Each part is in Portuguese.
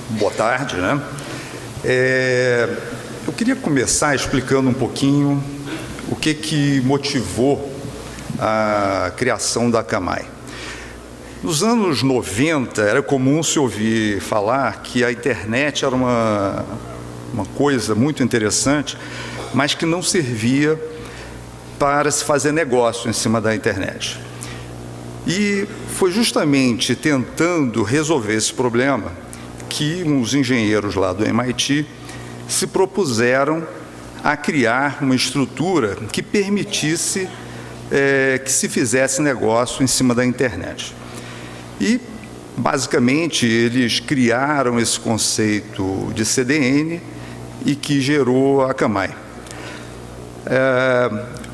Boa tarde, né? Eu queria começar explicando um pouquinho o que motivou a criação da Akamai. Nos anos 90, era comum se ouvir falar que a internet era uma coisa muito interessante, mas que não servia para se fazer negócio em cima da internet. E foi justamente tentando resolver esse problema que uns engenheiros lá do MIT se propuseram a criar uma estrutura que permitisse que se fizesse negócio em cima da internet. E, basicamente, eles criaram esse conceito de CDN e que gerou a Akamai.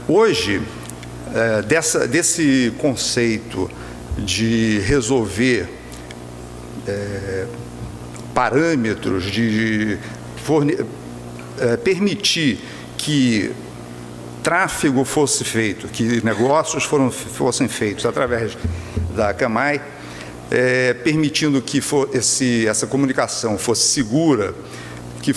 Hoje, desse conceito de resolver parâmetros, de permitir que tráfego fosse feito, que negócios fossem feitos através da Akamai, permitindo que essa comunicação fosse segura, que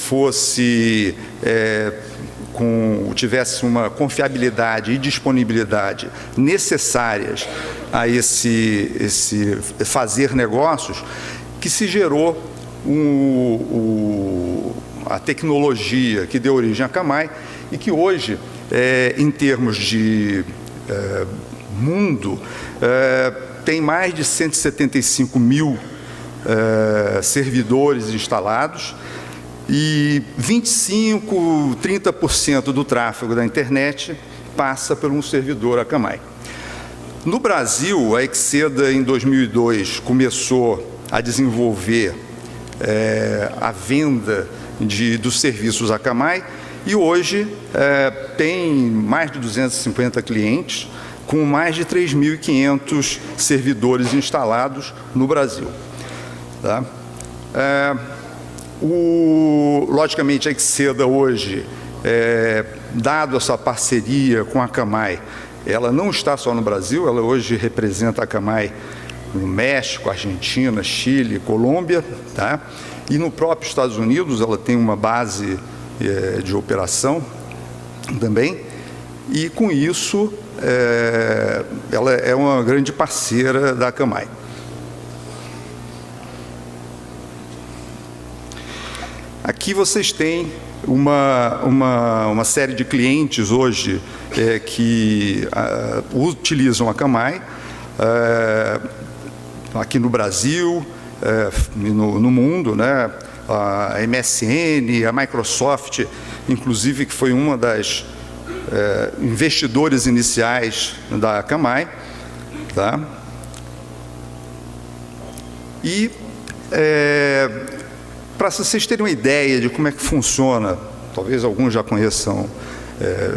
tivesse uma confiabilidade e disponibilidade necessárias a esse fazer negócios, que se gerou a tecnologia que deu origem à Akamai e que hoje, em termos de mundo, tem mais de 175 mil servidores instalados e 25%, 30% do tráfego da internet passa por um servidor Akamai. No Brasil, a Exeda, em 2002, começou a desenvolver a venda dos serviços Akamai e hoje tem mais de 250 clientes, com mais de 3.500 servidores instalados no Brasil. Tá? Logicamente, a Exeda hoje, dado essa parceria com a Akamai, ela não está só no Brasil, ela hoje representa a Akamai no México, Argentina, Chile, Colômbia, tá? E no próprio Estados Unidos ela tem uma base de operação também, e com isso ela é uma grande parceira da Akamai. Aqui vocês têm uma série de clientes hoje que utilizam a Akamai, aqui no Brasil, no mundo, né? A MSN, a Microsoft, inclusive, que foi uma das investidores iniciais da Akamai, tá? E para vocês terem uma ideia de como é que funciona, talvez alguns já conheçam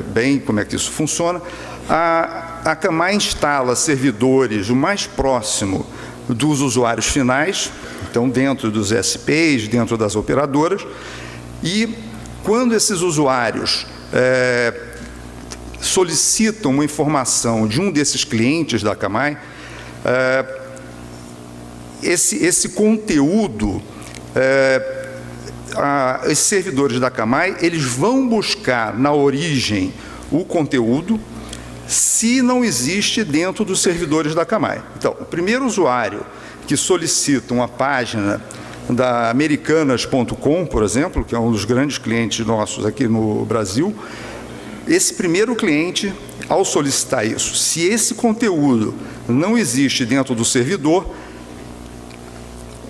bem como é que isso funciona, a Akamai instala servidores o mais próximo dos usuários finais, então dentro dos SPs, dentro das operadoras, e quando esses usuários solicitam uma informação de um desses clientes da Akamai, esse conteúdo, esses servidores da Akamai, eles vão buscar na origem o conteúdo, se não existe dentro dos servidores da Akamai. Então, o primeiro usuário que solicita uma página da Americanas.com, por exemplo, que é um dos grandes clientes nossos aqui no Brasil, esse primeiro cliente, ao solicitar isso, se esse conteúdo não existe dentro do servidor,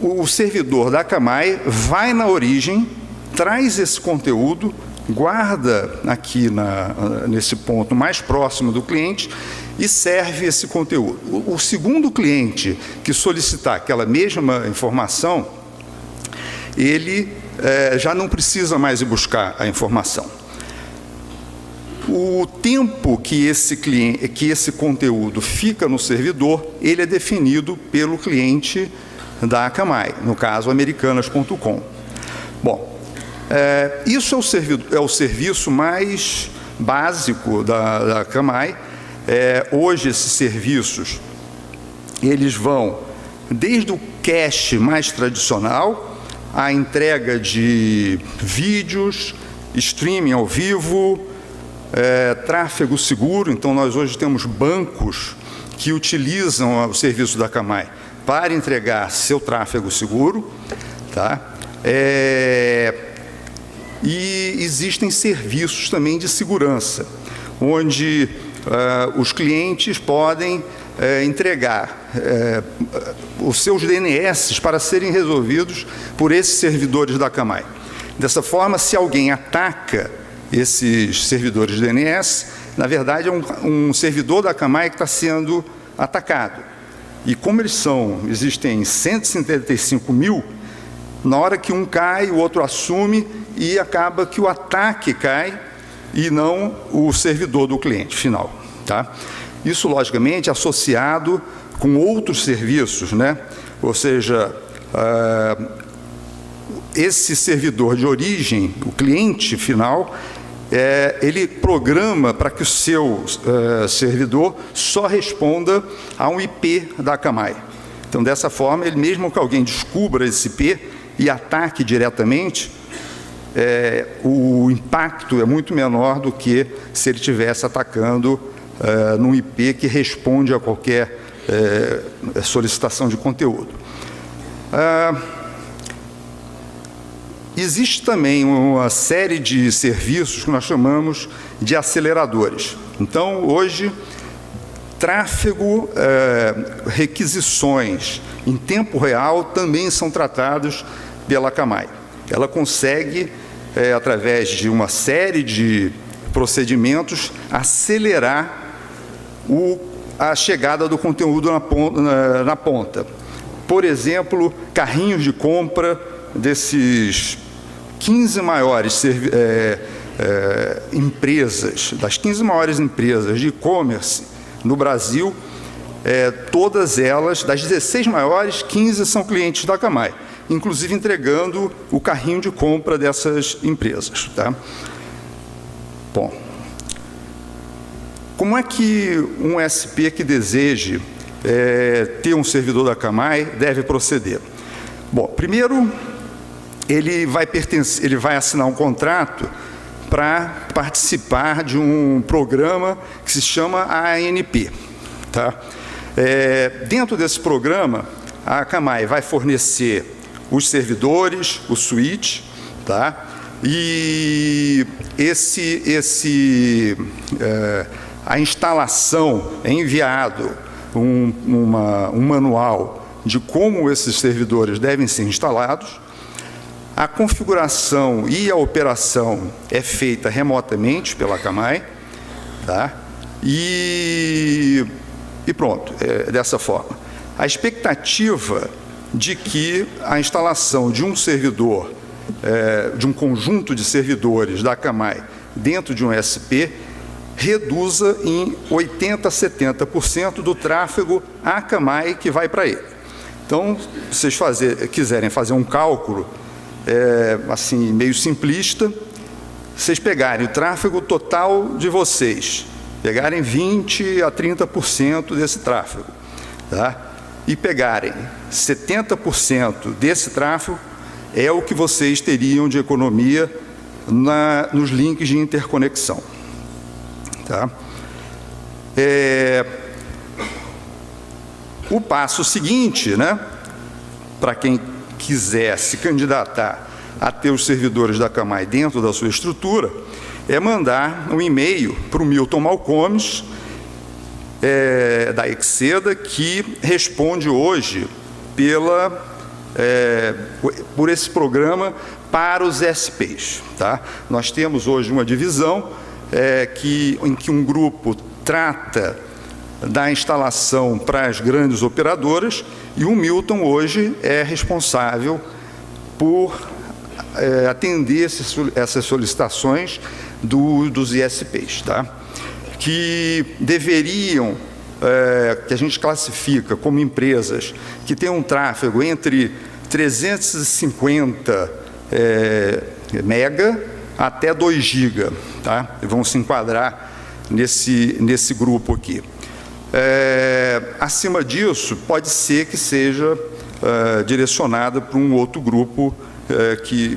o servidor da Akamai vai na origem, traz esse conteúdo, guarda aqui nesse ponto mais próximo do cliente e serve esse conteúdo. O segundo cliente que solicitar aquela mesma informação, ele já não precisa mais ir buscar a informação. O tempo que esse conteúdo fica no servidor, ele é definido pelo cliente da Akamai, no caso, Americanas.com. Bom, isso é o serviço mais básico da Akamai. Hoje, esses serviços, eles vão desde o cache mais tradicional, a entrega de vídeos, streaming ao vivo, tráfego seguro. Então, nós hoje temos bancos que utilizam o serviço da Akamai para entregar seu tráfego seguro, tá? E existem serviços também de segurança, onde os clientes podem entregar os seus DNS para serem resolvidos por esses servidores da Akamai. Dessa forma, se alguém ataca esses servidores de DNS, na verdade é um servidor da Akamai que está sendo atacado. E como existem 175 mil, na hora que um cai, o outro assume e acaba que o ataque cai e não o servidor do cliente final, tá? Isso, logicamente, associado com outros serviços, né? Ou seja, esse servidor de origem, o cliente final, ele programa para que o seu servidor só responda a um IP da Akamai. Então, dessa forma, mesmo que alguém descubra esse IP e ataque diretamente, o impacto é muito menor do que se ele estivesse atacando num IP que responde a qualquer solicitação de conteúdo. Existe também uma série de serviços que nós chamamos de aceleradores. Então, hoje, tráfego, requisições em tempo real também são tratados pela Akamai. Ela consegue, através de uma série de procedimentos, acelerar a chegada do conteúdo na ponta. Por exemplo, carrinhos de compra desses 15 maiores empresas, das 15 maiores empresas de e-commerce no Brasil, todas elas, das 16 maiores, 15 são clientes da Akamai, inclusive entregando o carrinho de compra dessas empresas, tá? Bom, como é que um SP que deseje ter um servidor da Akamai deve proceder? Bom, primeiro, ele vai assinar um contrato para participar de um programa que se chama ANP, tá? Dentro desse programa, a Akamai vai fornecer os servidores, o switch, tá? E a instalação é enviado um manual de como esses servidores devem ser instalados. A configuração e a operação é feita remotamente pela Akamai, tá? E pronto, dessa forma. A expectativa de que a instalação de um servidor, de um conjunto de servidores da Akamai dentro de um SP, reduza em 80% a 70% do tráfego Akamai que vai para ele. Então, se vocês quiserem fazer um cálculo, assim, meio simplista, vocês pegarem o tráfego total de vocês, pegarem 20% a 30% desse tráfego, tá? E pegarem 70% desse tráfego, é o que vocês teriam de economia nos links de interconexão, tá? O passo seguinte, né, para quem quiser se candidatar a ter os servidores da Akamai dentro da sua estrutura, é mandar um e-mail para o Milton Malcomes, da Exceda, que responde hoje por esse programa para os SPs, tá? Nós temos hoje uma divisão em que um grupo trata da instalação para as grandes operadoras e o Milton hoje é responsável por atender essas solicitações dos ISPs, tá? Que deveriam, que a gente classifica como empresas que têm um tráfego entre 350 mega até 2 giga, tá? E vão se enquadrar nesse grupo aqui. Acima disso, pode ser que seja direcionada para um outro grupo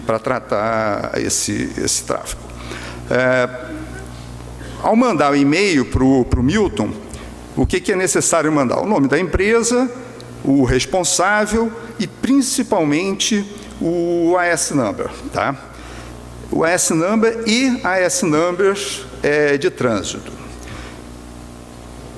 para tratar esse tráfego. Ao mandar o e-mail para o Milton, o que é necessário mandar? O nome da empresa, o responsável e, principalmente, o AS Number, tá? O AS Number e AS Numbers de trânsito.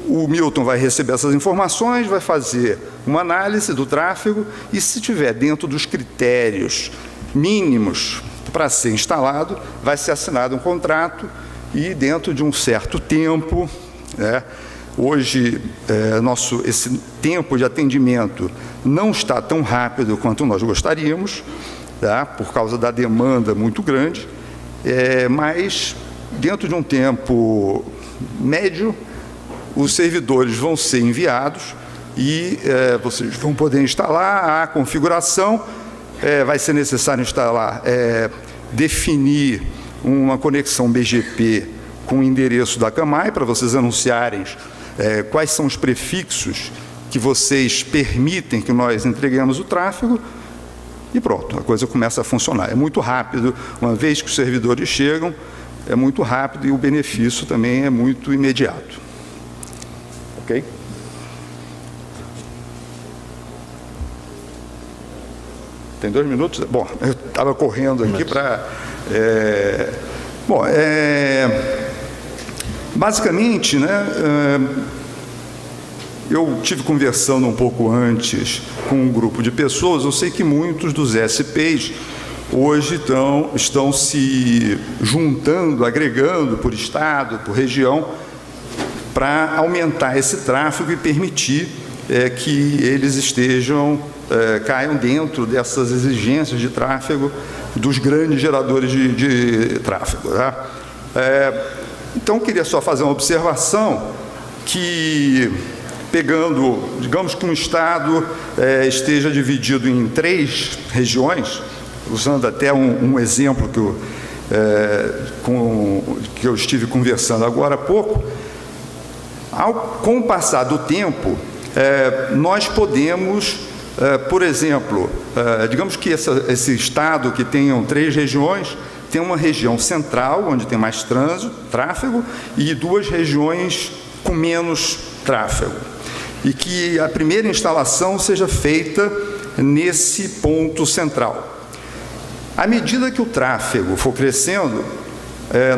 O Milton vai receber essas informações, vai fazer uma análise do tráfego e, se estiver dentro dos critérios mínimos para ser instalado, vai ser assinado um contrato e, dentro de um certo tempo, hoje, esse tempo de atendimento não está tão rápido quanto nós gostaríamos, tá? Por causa da demanda muito grande, mas, dentro de um tempo médio, os servidores vão ser enviados e vocês vão poder instalar a configuração. Vai ser necessário instalar, definir uma conexão BGP com o endereço da Camai, para vocês anunciarem quais são os prefixos que vocês permitem que nós entreguemos o tráfego, e pronto, a coisa começa a funcionar. É muito rápido, uma vez que os servidores chegam, é muito rápido e o benefício também é muito imediato. Ok? Tem 2 minutos? Bom, eu estava correndo aqui para... basicamente, eu tive conversando um pouco antes com um grupo de pessoas. Eu sei que muitos dos SPs hoje estão se juntando, agregando por estado, por região, para aumentar esse tráfego e permitir que eles caiam dentro dessas exigências de tráfego dos grandes geradores de tráfego. Tá? Então, eu queria só fazer uma observação que, pegando, digamos que um estado esteja dividido em 3 regiões, usando até um exemplo que eu estive conversando agora há pouco, com o passar do tempo, nós podemos, por exemplo, digamos que esse estado que tenham 3 regiões, tem uma região central, onde tem mais tráfego, e 2 regiões com menos tráfego. E que a primeira instalação seja feita nesse ponto central. À medida que o tráfego for crescendo,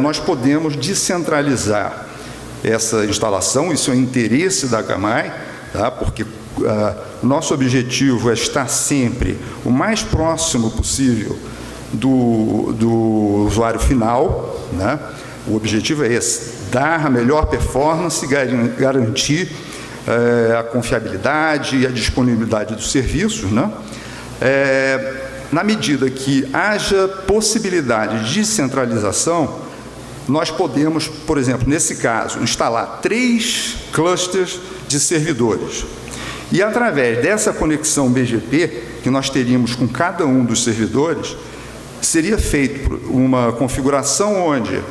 nós podemos descentralizar essa instalação. Isso é o interesse da Camai, tá? Porque nosso objetivo é estar sempre o mais próximo possível do usuário final, né? O objetivo é esse, dar a melhor performance, garantir a confiabilidade e a disponibilidade dos serviços, né? Na medida que haja possibilidade de descentralização, nós podemos, por exemplo, nesse caso, instalar 3 clusters de servidores. E, através dessa conexão BGP, que nós teríamos com cada um dos servidores, seria feita uma configuração onde,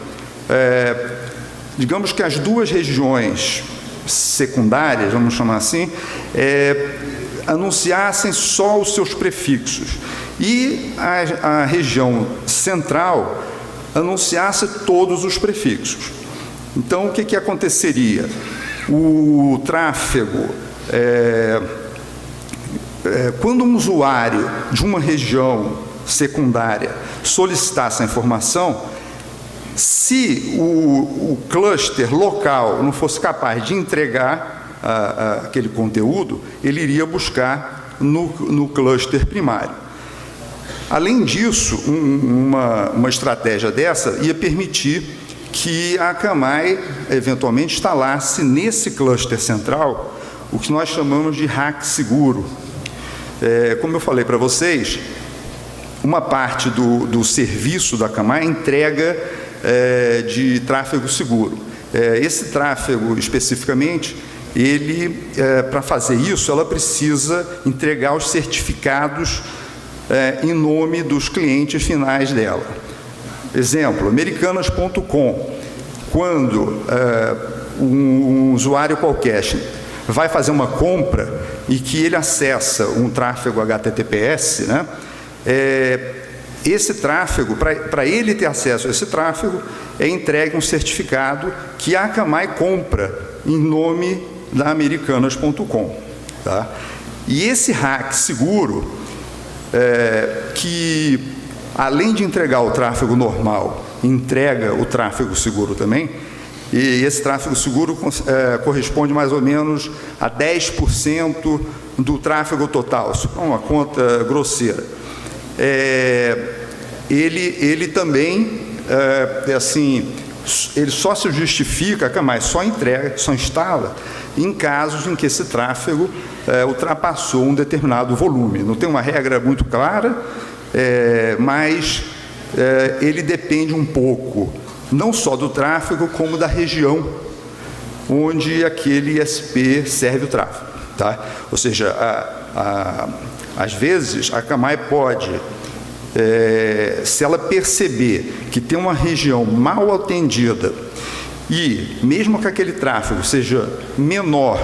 digamos que as 2 regiões secundárias, vamos chamar assim, anunciassem só os seus prefixos. E a região central anunciasse todos os prefixos. Então, o que aconteceria? O tráfego, quando um usuário de uma região secundária solicitasse a informação, se o cluster local não fosse capaz de entregar aquele conteúdo, ele iria buscar no cluster primário. Além disso, uma estratégia dessa ia permitir que a Camai, eventualmente, instalasse nesse cluster central o que nós chamamos de rack seguro. Como eu falei para vocês, uma parte do serviço da Camai é entrega de tráfego seguro. Esse tráfego, especificamente, para fazer isso, ela precisa entregar os certificados em nome dos clientes finais dela. Exemplo, americanas.com. Quando um usuário qualquer vai fazer uma compra e que ele acessa um tráfego HTTPS, né, esse tráfego, para ele ter acesso a esse tráfego, é entregue um certificado que a Akamai compra em nome da Americanas.com. Tá? E esse hack seguro, que além de entregar o tráfego normal, entrega o tráfego seguro também, e esse tráfego seguro corresponde mais ou menos a 10% do tráfego total, isso é uma conta grosseira. Ele também, assim, ele só se justifica, a Akamai só entrega, só instala, em casos em que esse tráfego ultrapassou um determinado volume. Não tem uma regra muito clara, mas ele depende um pouco, não só do tráfego, como da região onde aquele ISP serve o tráfego. Tá? Ou seja, às vezes a Akamai pode, se ela perceber que tem uma região mal atendida e mesmo que aquele tráfego seja menor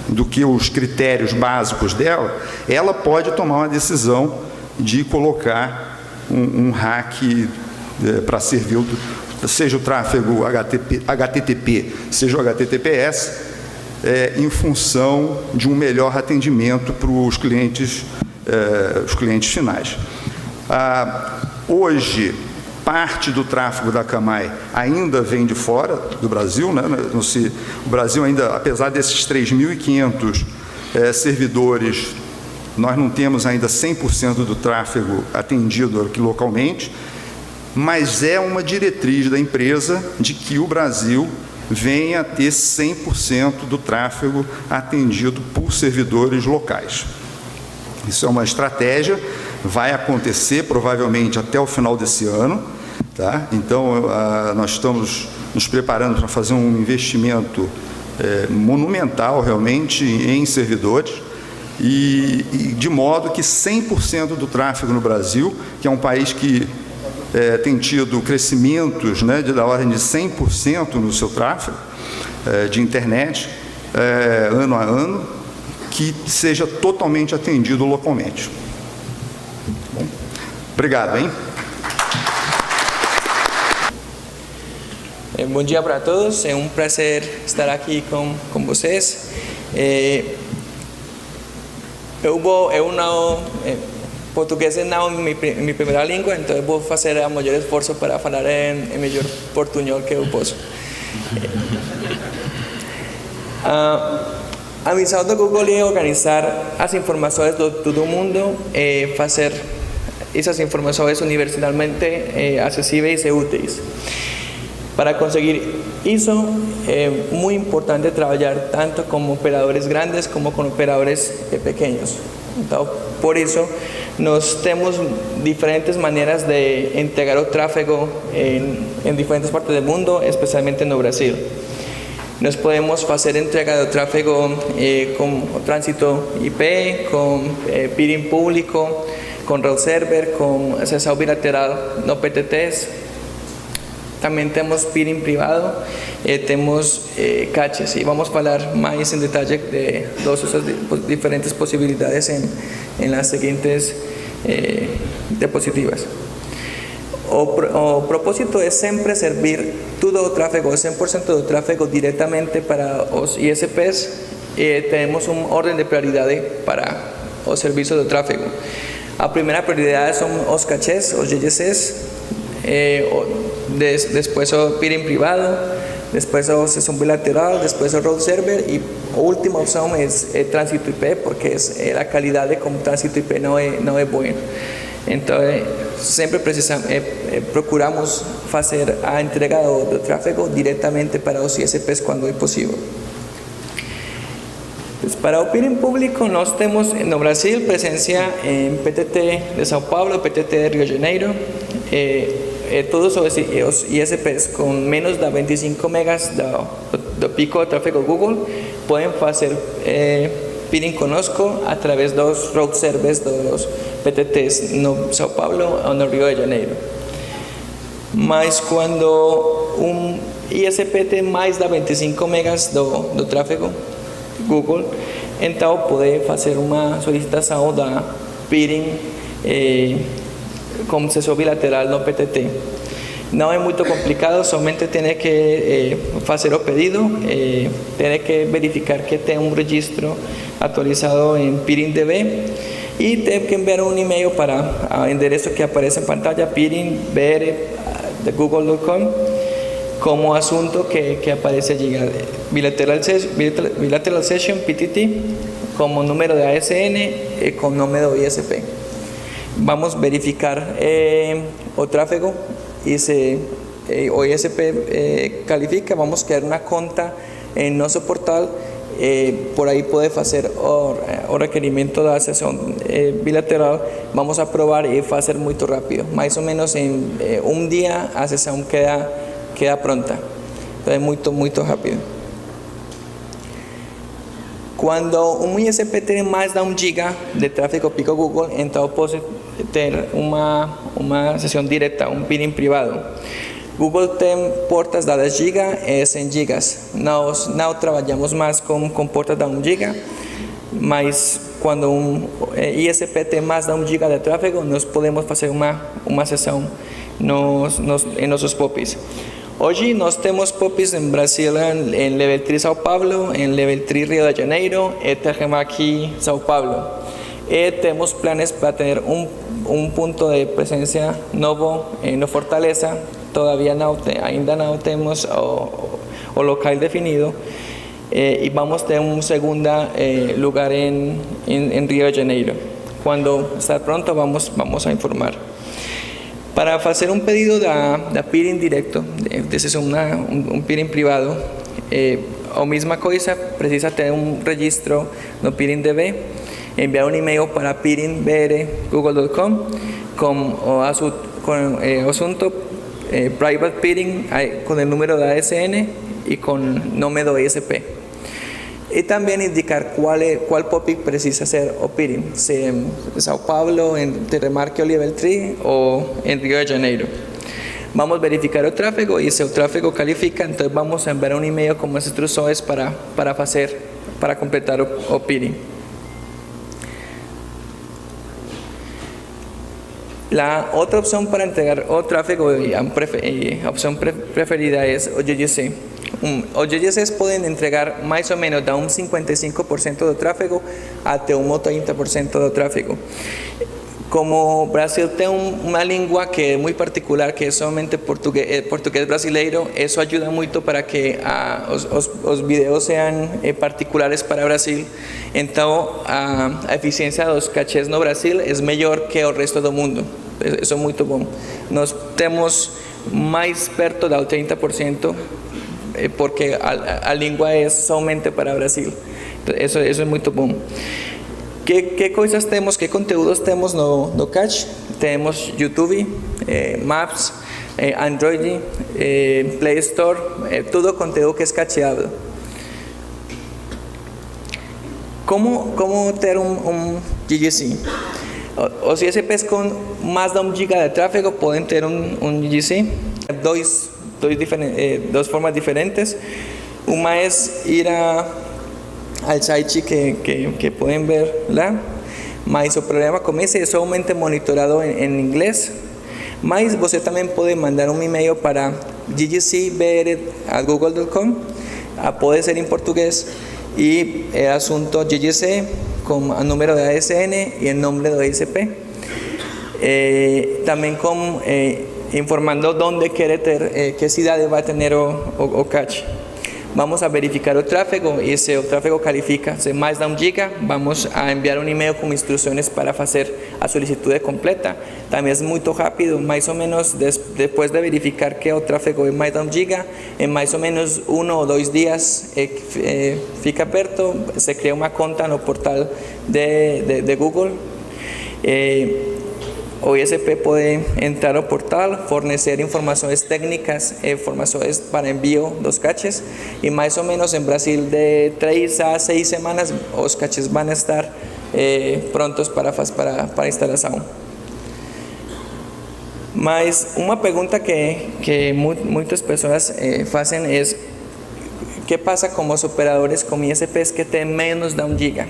do que os critérios básicos dela, ela pode tomar uma decisão de colocar um hack para servir, seja o tráfego HTTP, seja o HTTPS, em função de um melhor atendimento para os clientes finais. Hoje, parte do tráfego da Akamai ainda vem de fora do Brasil, né? O Brasil ainda, apesar desses 3.500 servidores, nós não temos ainda 100% do tráfego atendido aqui localmente, mas é uma diretriz da empresa de que o Brasil venha a ter 100% do tráfego atendido por servidores locais. Isso é uma estratégia, vai acontecer provavelmente até o final desse ano. Tá? Então, nós estamos nos preparando para fazer um investimento monumental, realmente, em servidores, e de modo que 100% do tráfego no Brasil, que é um país que tem tido crescimentos, né, da ordem de 100% no seu tráfego de internet, ano a ano, que seja totalmente atendido localmente. Bom, obrigado, hein? Bom dia para todos, é um prazer estar aqui com vocês. Português não é minha primeira língua, então eu vou fazer o maior esforço para falar em melhor portunhol que eu posso. A missão do Google é organizar as informações de todo mundo e fazer essas informações universalmente acessíveis e úteis. Para conseguir isso, é muito importante trabalhar tanto com operadores grandes como com operadores pequenos. Então, por isso, nós temos diferentes maneiras de entregar o tráfego em diferentes partes do mundo, especialmente no Brasil. Nós podemos fazer entrega do tráfego com trânsito IP, com peering público, com route server, com acessão bilateral no PTTs. Também temos peering privado, temos caches, e vamos falar mais em detalhe de todas essas diferentes possibilidades em las seguintes diapositivas. O propósito é sempre servir todo o tráfego, 100% do tráfego diretamente para os ISPs, e temos uma ordem de prioridade para o serviço do tráfego. A primeira prioridade são os caches, os GGCs, después o peering privado, después o sesión bilateral, después o route server, y última opción es tránsito IP, porque la calidad de como tránsito IP no es buena. Entonces, siempre procuramos hacer a entrega do tráfego directamente para los ISPs cuando es posible. Para o peering público, nós temos no Brasil presença em PTT de São Paulo, PTT de Rio de Janeiro. Todos os ISPs com menos de 25 megas do pico de tráfego Google podem fazer peering conosco através dos route servers dos PTTs no São Paulo ou no Rio de Janeiro. Mas quando ISP tem mais de 25 megas do tráfego Google, então pode fazer uma solicitação da peering com sessão bilateral no PTT. Não é muito complicado, somente tem que fazer o pedido, tem que verificar que tem registro atualizado em PIRIN-DB e tem que enviar um e-mail para o endereço que aparece em pantalla, pirinbr@google.com, como asunto que aparece allí, bilateral session, PTT, como número de ASN y con número de ISP. Vamos a verificar o tráfego y si o ISP califica, vamos a crear una cuenta en nuestro portal. Por ahí puede hacer o requerimiento de sesión bilateral. Vamos a probar y hacer muy rápido. Más o menos en un día la sesión queda pronta. Entonces muy rápido. Cuando un ISP tiene más de 1 giga de tráfego pico Google, entonces puede tener una sesión directa, un peering privado. Google tem portas de 10 GB e 100 GB. Nós trabalhamos mais com portas de 1 GB, mas quando um ISP tem mais de 1 GB de tráfego, nós podemos fazer uma sessão em nossos POPs. Hoje nós temos POPs em Brasil, em Level 3 São Paulo, em Level 3 Rio de Janeiro e aqui São Paulo. E temos planos para ter um ponto de presença novo no Fortaleza. Ainda não temos o local definido e vamos ter um segundo lugar em Rio de Janeiro. Quando está pronto vamos a informar. Para fazer um pedido da peering directo, de um peering privado, a mesma coisa, precisa ter um registro no PIRIN-DB, enviar um e-mail para pirinbr@google.com com o assunto private peering con el número de ASN y con número de ISP. Y también indicar cuál POPI precisa ser o peering, si en Sao Paulo, en Terremarque o Level 3 o en Río de Janeiro. Vamos a verificar el tráfego y si el tráfego califica, entonces vamos a enviar un email con las instrucciones para completar o peering. La otra opción para entregar o tráfego y opción preferida es OGGC. OGGCs pueden entregar más o menos de un 55% de tráfego hasta un 30% de tráfego. Como Brasil tiene una lengua que es muy particular, que es solamente portugués brasileiro, eso ayuda mucho para que los videos sean particulares para Brasil. Entonces, la eficiencia de los cachés no Brasil es mejor que el resto del mundo. Eso es muy bueno. Nos tenemos más perto del 30% porque la lengua es solamente para Brasil. Eso es muy bueno. ¿Qué cosas tenemos? ¿Qué conteúdos tenemos no Catch? Tenemos YouTube, Maps, Android, Play Store, todo conteúdo que es cacheado. ¿Cómo tener un GGC? Os ISPs con más de 1 giga de tráfego pueden tener un GGC. Dos formas diferentes. Una es ir al site que pueden ver lá, mas o problema com esse é somente monitorado em inglês, mas você também pode mandar um e-mail para ggcbr@google.com, pode ser em português e é assunto GGC com o número de ASN e o nome do ISP, também com informando onde quer ter, que cidade vai ter o cache. Vamos a verificar el tráfego y si el tráfego califica si más de 1 giga, vamos a enviar un email con instrucciones para hacer la solicitud completa. También es muy rápido, más o menos después de verificar que el tráfego es más de 1 giga, en más o menos 1 o 2 días fica aberto, se crea una cuenta en el portal de Google. O ISP puede entrar al portal, fornecer informaciones técnicas, informaciones para envío de los caches y más o menos en Brasil de 3 a 6 semanas los caches van a estar prontos para instalación. Mas una pregunta que muchas personas hacen es ¿qué pasa con los operadores con ISPs que tienen menos de 1 giga?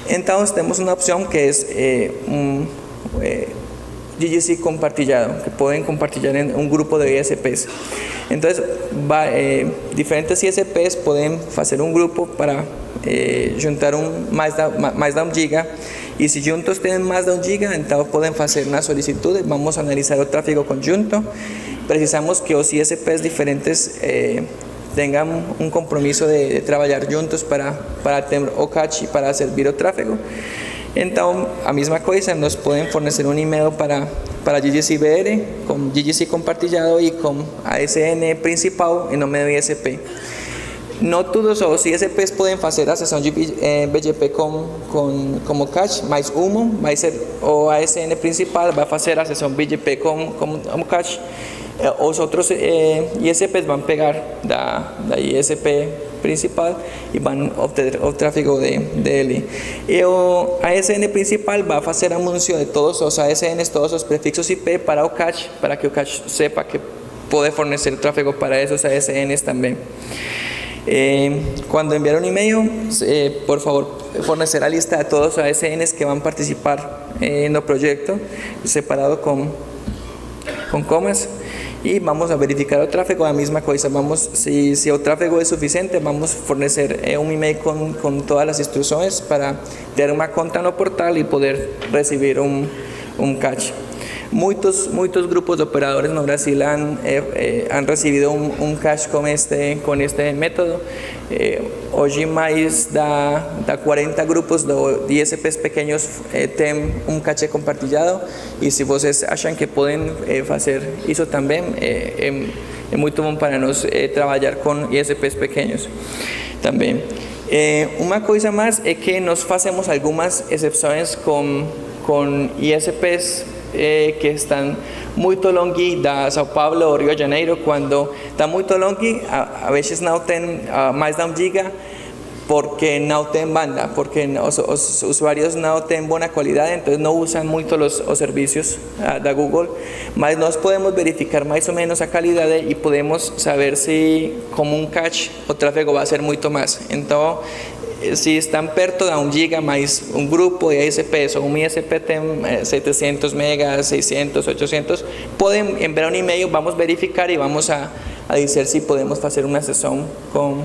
Entonces tenemos una opción que es GGC compartilhado, que podem compartilhar em um grupo de ISPs. Então, diferentes ISPs podem fazer um grupo para juntar mais de 1 giga, e se juntos têm mais de 1 giga, então podem fazer uma solicitude, vamos analisar o tráfego conjunto. Precisamos que os ISPs diferentes tenham um compromisso de trabalhar juntos para ter o cache e para servir o tráfego. Então, a mesma coisa, nos podem fornecer um e-mail para GGC BR, com GGC compartilhado e com a ASN principal em nome do ISP. Não todos os ISPs podem fazer a sessão de BGP como cache, mas vai ser o ASN principal, vai fazer a sessão BGP como cache. Os outros ISPs vão pegar da ISP principal e vão obter o tráfego dele. E a ASN principal vai fazer anúncio de todos os ASNs, todos os prefixos IP para o cache, para que o cache sepa que pode fornecer tráfego para esses ASNs também. Quando enviar um e-mail, por favor, fornecer a lista de todos os ASNs que vão participar no projeto, separado com comas. E vamos a verificar o tráfego, a mesma coisa, se o tráfego é suficiente, vamos fornecer um e-mail com todas as instruções para ter uma conta no portal e poder receber um cache. Muitos grupos de operadores no Brasil han recibido um cache com este método. Hoje mais de 40 grupos de ISPs pequenos têm um cache compartilhado, e se vocês acham que podem fazer isso também, é muito bom para nós trabalhar com ISPs pequenos também. Uma coisa mais é que nós fazemos algumas exceções com ISPs que estão muito longe da São Paulo ou Rio de Janeiro. Quando está muito longe, a vezes não tem mais de 1 giga, porque não tem banda, porque os usuários não têm boa qualidade, então não usam muito os serviços da Google, mas nós podemos verificar mais ou menos a qualidade e podemos saber se, como um cache, o tráfego vai ser muito mais. Então, se estão perto de 1 giga, mais um grupo de ISPs ou um ISP tem 700 megas, 600, 800, podem enviar um e-mail, vamos verificar e vamos a dizer se podemos fazer uma sessão com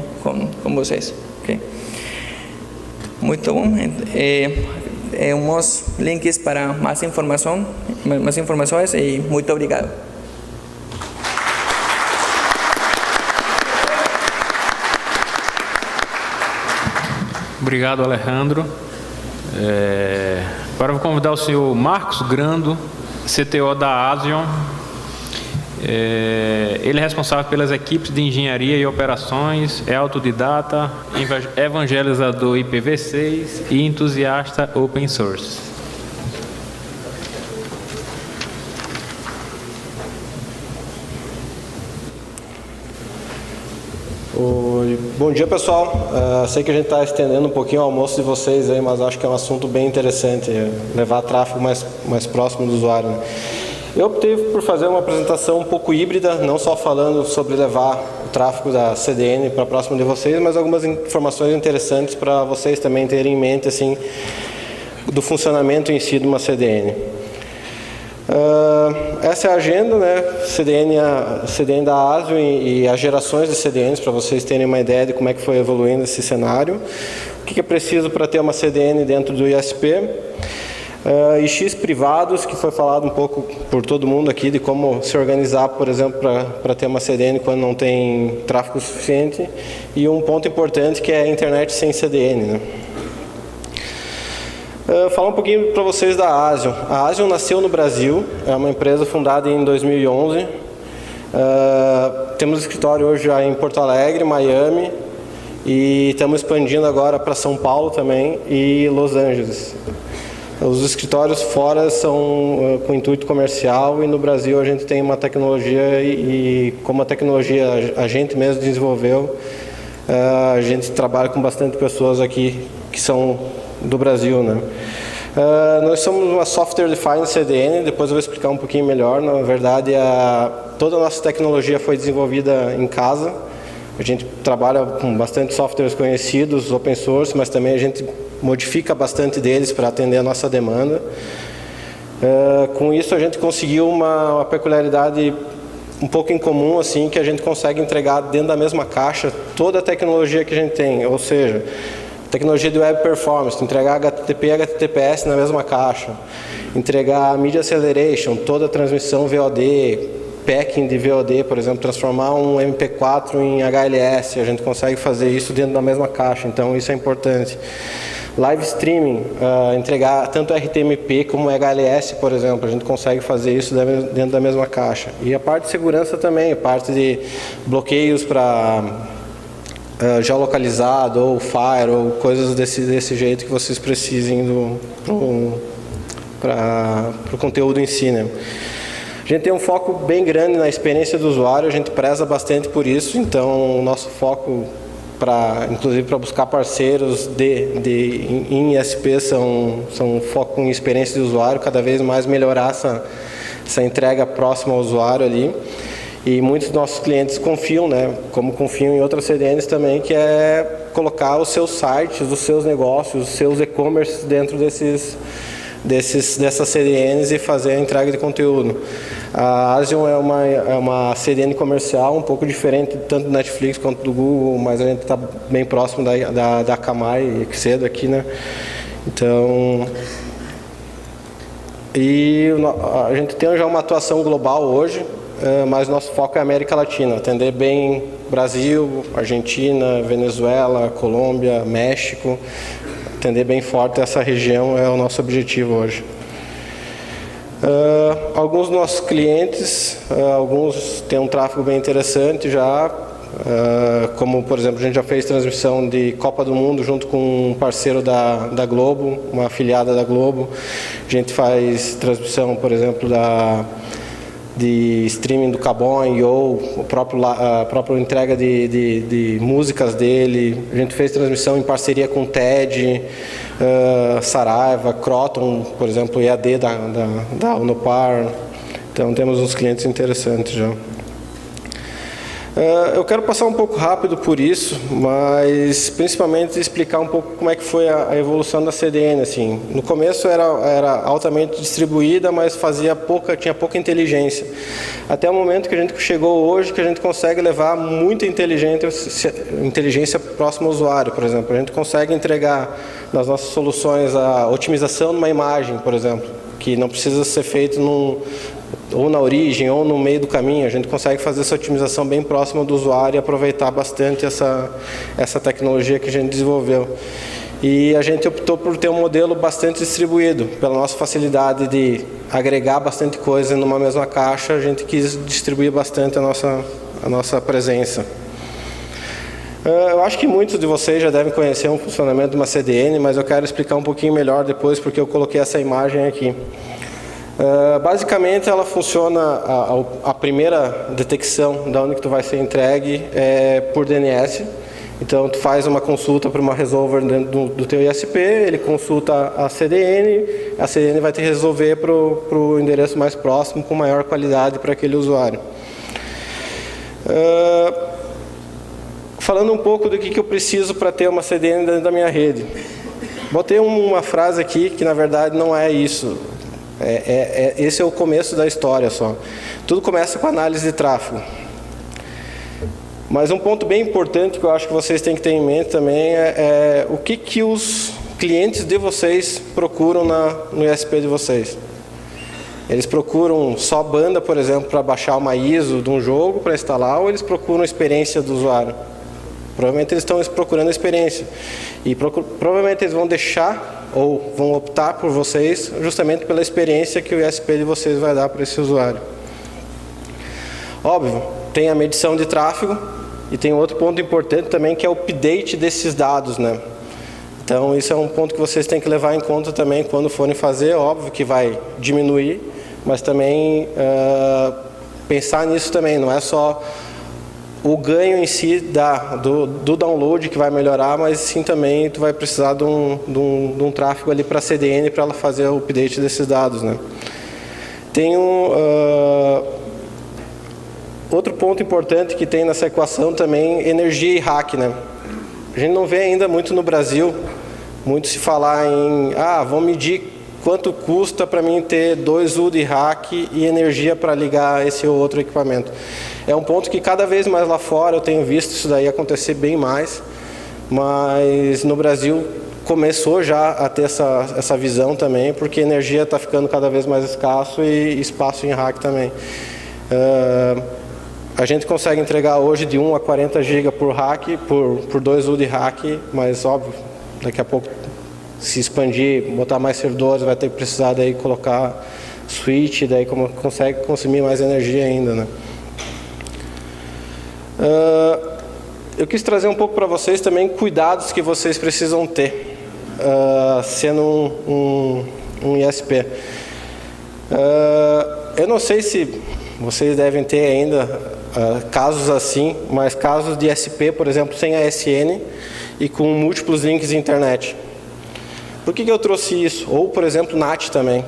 vocês. Okay? Muito bom. Uns links para mais informações e muito obrigado. Obrigado, Alejandro. Agora vou convidar o senhor Marcos Grando, CTO da Asion. Ele é responsável pelas equipes de engenharia e operações, é autodidata, evangelizador IPv6 e entusiasta open source. Bom dia, pessoal. Sei que a gente está estendendo um pouquinho o almoço de vocês aí, mas acho que é um assunto bem interessante, levar tráfego mais próximo do usuário, né? Eu optei por fazer uma apresentação um pouco híbrida, não só falando sobre levar o tráfego da CDN para próximo de vocês, mas algumas informações interessantes para vocês também terem em mente, assim, do funcionamento em si de uma CDN. Essa é a agenda, né? CDN da ASIO e as gerações de CDNs, para vocês terem uma ideia de como é que foi evoluindo esse cenário. O que é preciso para ter uma CDN dentro do ISP. IX privados, que foi falado um pouco por todo mundo aqui, de como se organizar, por exemplo, para ter uma CDN quando não tem tráfego suficiente. E um ponto importante que é a internet sem CDN, né? Falar um pouquinho para vocês da Asion. A Asion nasceu no Brasil, é uma empresa fundada em 2011. Temos escritório hoje já em Porto Alegre, Miami, e estamos expandindo agora para São Paulo também e Los Angeles. Os escritórios fora são com intuito comercial, e no Brasil a gente tem uma tecnologia e como a tecnologia a gente mesmo desenvolveu, a gente trabalha com bastante pessoas aqui que são do Brasil, né? Nós somos uma Software Defined CDN, depois eu vou explicar um pouquinho melhor. Na verdade, toda a nossa tecnologia foi desenvolvida em casa. A gente trabalha com bastante softwares conhecidos, open source, mas também a gente modifica bastante deles para atender a nossa demanda. Com isso a gente conseguiu uma peculiaridade um pouco incomum, assim, que a gente consegue entregar dentro da mesma caixa toda a tecnologia que a gente tem, ou seja, tecnologia de Web Performance, entregar HTTP e HTTPS na mesma caixa, entregar Media Acceleration, toda a transmissão VOD, packing de VOD, por exemplo, transformar um MP4 em HLS, a gente consegue fazer isso dentro da mesma caixa, então isso é importante. Live streaming, entregar tanto RTMP como HLS, por exemplo, a gente consegue fazer isso dentro da mesma caixa. E a parte de segurança também, a parte de bloqueios para geolocalizado ou Fire ou coisas desse jeito que vocês precisem para o conteúdo em si, né? A gente tem um foco bem grande na experiência do usuário, a gente preza bastante por isso, então o nosso foco, inclusive para buscar parceiros em ISP, são foco em experiência do usuário, cada vez mais melhorar essa entrega próxima ao usuário ali. E muitos dos nossos clientes confiam, né, como confiam em outras CDNs também, que é colocar os seus sites, os seus negócios, os seus e-commerce dentro dessas CDNs e fazer a entrega de conteúdo. A Asion é uma CDN comercial um pouco diferente tanto do Netflix quanto do Google, mas a gente está bem próximo da Akamai e Excedo aqui, né? Então, a gente tem já uma atuação global hoje, mas nosso foco é a América Latina, atender bem Brasil, Argentina, Venezuela, Colômbia, México, atender bem forte essa região é o nosso objetivo hoje. Alguns dos nossos clientes, alguns têm um tráfego bem interessante já, como por exemplo a gente já fez transmissão de Copa do Mundo junto com um parceiro da Globo, uma afiliada da Globo. A gente faz transmissão, por exemplo, de streaming do Cabon ou a própria entrega de músicas dele. A gente fez transmissão em parceria com o TED, Saraiva, Croton, por exemplo, EAD da Unopar. Então temos uns clientes interessantes já. Eu quero passar um pouco rápido por isso, mas principalmente explicar um pouco como é que foi a evolução da CDN. Assim. No começo era altamente distribuída, mas tinha pouca inteligência. Até o momento que a gente chegou hoje, que a gente consegue levar muita inteligência próxima ao usuário, por exemplo. A gente consegue entregar nas nossas soluções a otimização de uma imagem, por exemplo, que não precisa ser feito ou na origem ou no meio do caminho. A gente consegue fazer essa otimização bem próxima do usuário e aproveitar bastante essa tecnologia que a gente desenvolveu. E a gente optou por ter um modelo bastante distribuído. Pela nossa facilidade de agregar bastante coisa numa mesma caixa, a gente quis distribuir bastante a nossa presença. Eu acho que muitos de vocês já devem conhecer o funcionamento de uma CDN, mas eu quero explicar um pouquinho melhor depois, porque eu coloquei essa imagem aqui. Basicamente ela funciona, a primeira detecção de onde que tu vai ser entregue é por DNS. Então tu faz uma consulta para uma resolver dentro do teu ISP, ele consulta a CDN vai te resolver para o endereço mais próximo com maior qualidade para aquele usuário. Falando um pouco do que eu preciso para ter uma CDN dentro da minha rede. Botei uma frase aqui que na verdade não é isso. Esse é o começo da história só. Tudo começa com análise de tráfego. Mas um ponto bem importante que eu acho que vocês têm que ter em mente também é o que os clientes de vocês procuram no ISP de vocês. Eles procuram só banda, por exemplo, para baixar uma ISO de um jogo para instalar, ou eles procuram a experiência do usuário? Provavelmente eles estão procurando a experiência. E provavelmente eles vão deixar ou vão optar por vocês justamente pela experiência que o ISP de vocês vai dar para esse usuário. Óbvio, tem a medição de tráfego e tem outro ponto importante também, que é o update desses dados, né? Então isso é um ponto que vocês têm que levar em conta também quando forem fazer. Óbvio que vai diminuir, mas também pensar nisso também, não é só o ganho em si do download que vai melhorar, mas sim também tu vai precisar de um tráfego ali para a CDN para ela fazer o update desses dados, né? Tem outro ponto importante que tem nessa equação também, energia e hack, né? A gente não vê ainda muito no Brasil, muito se falar em, vamos medir quanto custa para mim ter 2 U de rack e energia para ligar esse ou outro equipamento. É um ponto que cada vez mais lá fora eu tenho visto isso daí acontecer bem mais, mas no Brasil começou já a ter essa visão também, porque a energia está ficando cada vez mais escasso e espaço em rack também. A gente consegue entregar hoje de 1 a 40 GB por rack, por 2 U de rack, mas óbvio, daqui a pouco se expandir, botar mais servidores, vai ter que precisar daí colocar switch, daí como consegue consumir mais energia ainda, né? Eu quis trazer um pouco para vocês também cuidados que vocês precisam ter, sendo um ISP. Eu não sei se vocês devem ter ainda casos assim, mas casos de ISP, por exemplo, sem ASN e com múltiplos links de internet. Por que eu trouxe isso? Ou, por exemplo, NAT também.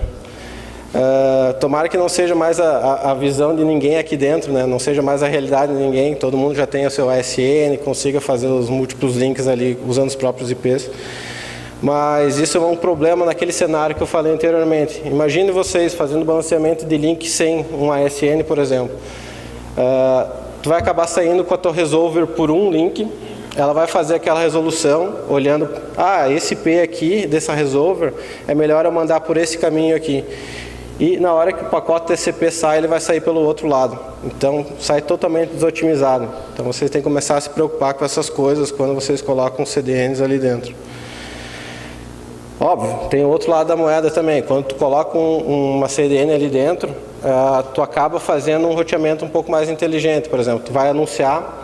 Tomara que não seja mais a visão de ninguém aqui dentro, né? Não seja mais a realidade de ninguém, todo mundo já tem o seu ASN, consiga fazer os múltiplos links ali usando os próprios IPs. Mas isso é um problema naquele cenário que eu falei anteriormente. Imagine vocês fazendo balanceamento de link sem um ASN, por exemplo. Tu vai acabar saindo com a tua resolver por um link, ela vai fazer aquela resolução, olhando, esse IP aqui, dessa resolver, é melhor eu mandar por esse caminho aqui. E na hora que o pacote TCP sai, ele vai sair pelo outro lado. Então, sai totalmente desotimizado. Então, vocês têm que começar a se preocupar com essas coisas quando vocês colocam CDNs ali dentro. Óbvio, tem o outro lado da moeda também. Quando tu coloca uma CDN ali dentro, tu acaba fazendo um roteamento um pouco mais inteligente. Por exemplo, tu vai anunciar,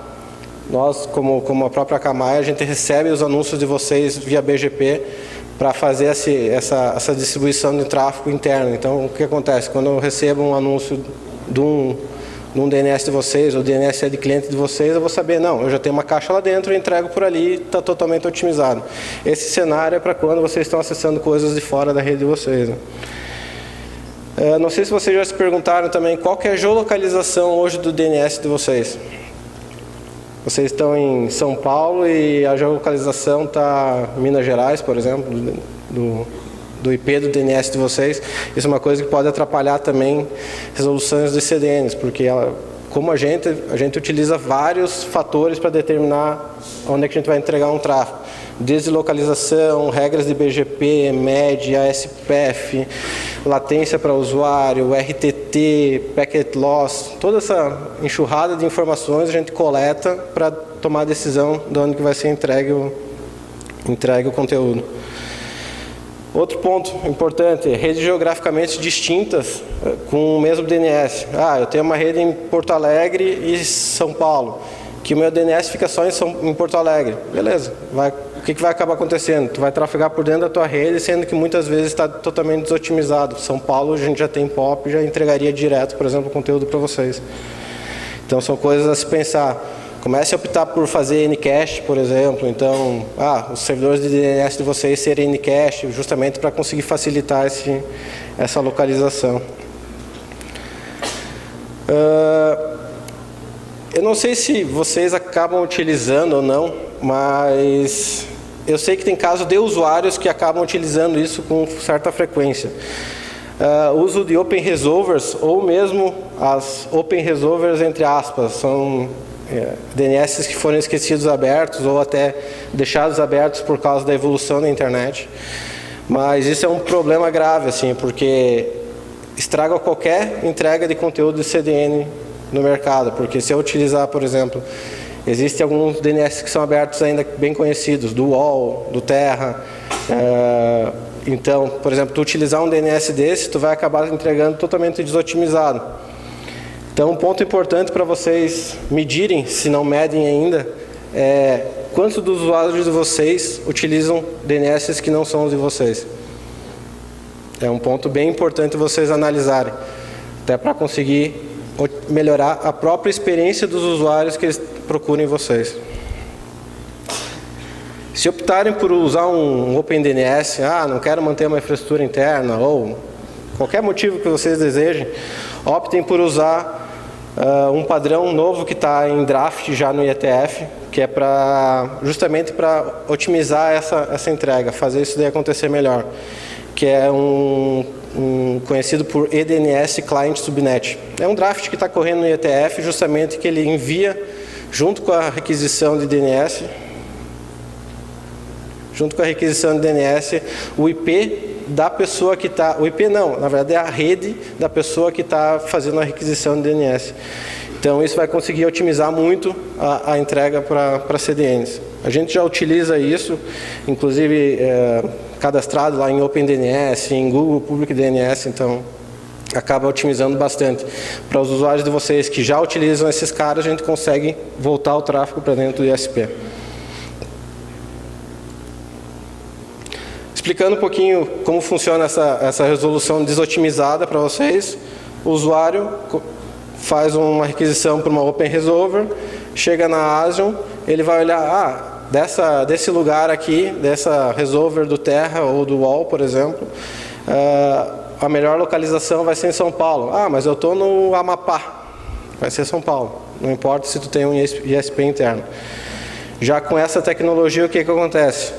nós, como a própria Akamai, a gente recebe os anúncios de vocês via BGP para fazer essa distribuição de tráfego interno. Então, o que acontece? Quando eu recebo um anúncio de um DNS de vocês, ou DNS é de cliente de vocês, eu vou saber, não, eu já tenho uma caixa lá dentro, eu entrego por ali, está totalmente otimizado. Esse cenário é para quando vocês estão acessando coisas de fora da rede de vocês, né? Não sei se vocês já se perguntaram também qual que é a geolocalização hoje do DNS de vocês. Vocês estão em São Paulo e a geolocalização está em Minas Gerais, por exemplo, do IP do DNS de vocês. Isso é uma coisa que pode atrapalhar também resoluções de CDNs, porque como a gente utiliza vários fatores para determinar onde é que a gente vai entregar um tráfego. Desde localização, regras de BGP, MED, ASPF, latência para usuário, RTT, packet loss, toda essa enxurrada de informações a gente coleta para tomar a decisão de onde que vai ser entregue o conteúdo. Outro ponto importante, redes geograficamente distintas com o mesmo DNS. Eu tenho uma rede em Porto Alegre e São Paulo, que o meu DNS fica só em Porto Alegre. Beleza, o que vai acabar acontecendo? Tu vai trafegar por dentro da tua rede, sendo que muitas vezes está totalmente desotimizado. São Paulo a gente já tem POP, já entregaria direto, por exemplo, o conteúdo para vocês. Então são coisas a se pensar. Comece a optar por fazer Ncache, por exemplo. Então, os servidores de DNS de vocês serem Ncache, justamente para conseguir facilitar essa localização. Eu não sei se vocês acabam utilizando ou não, mas eu sei que tem casos de usuários que acabam utilizando isso com certa frequência. Uso de Open Resolvers, ou mesmo as Open Resolvers entre aspas, são DNS que foram esquecidos abertos ou até deixados abertos por causa da evolução da internet. Mas isso é um problema grave, assim, porque estraga qualquer entrega de conteúdo de CDN no mercado. Porque se eu utilizar, por exemplo, existem alguns DNS que são abertos ainda bem conhecidos, do UOL, do Terra. Então, por exemplo, tu utilizar um DNS desse, tu vai acabar entregando totalmente desotimizado. Então, um ponto importante para vocês medirem, se não medem ainda, é quantos dos usuários de vocês utilizam DNS que não são os de vocês. É um ponto bem importante vocês analisarem, até para conseguir melhorar a própria experiência dos usuários que eles procurem vocês. Se optarem por usar um OpenDNS, não quero manter uma infraestrutura interna, ou qualquer motivo que vocês desejem, optem por usar um padrão novo que está em draft já no IETF, que é justamente para otimizar essa entrega, fazer isso daí acontecer melhor. que é conhecido por eDNS Client Subnet. É um draft que está correndo no ETF, justamente que ele envia, junto com a requisição de DNS, o IP da pessoa que está... O IP não, na verdade é a rede da pessoa que está fazendo a requisição de DNS. Então, isso vai conseguir otimizar muito a entrega para CDNs. A gente já utiliza isso, inclusive cadastrado lá em OpenDNS, em Google Public DNS, então acaba otimizando bastante. Para os usuários de vocês que já utilizam esses caras, a gente consegue voltar o tráfego para dentro do ISP. Explicando um pouquinho como funciona essa resolução desotimizada para vocês, o usuário faz uma requisição para uma Open Resolver, chega na Asion, ele vai olhar, desse lugar aqui, dessa Resolver do Terra ou do Wall, por exemplo, a melhor localização vai ser em São Paulo. Mas eu estou no Amapá, vai ser São Paulo, não importa se tu tem um ISP interno. Já com essa tecnologia, o que acontece?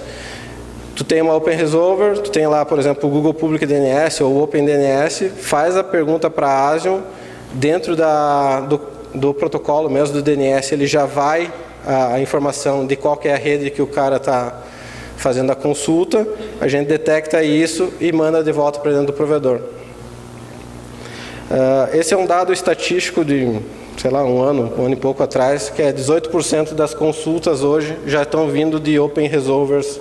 Tu tem uma Open Resolver, tu tem lá, por exemplo, o Google Public DNS ou o OpenDNS, faz a pergunta para a Asion, dentro do protocolo mesmo do DNS, ele já vai a informação de qual que é a rede que o cara está fazendo a consulta, a gente detecta isso e manda de volta para dentro do provedor. Esse é um dado estatístico de, sei lá, um ano e pouco atrás, que é 18% das consultas hoje já estão vindo de Open Resolvers,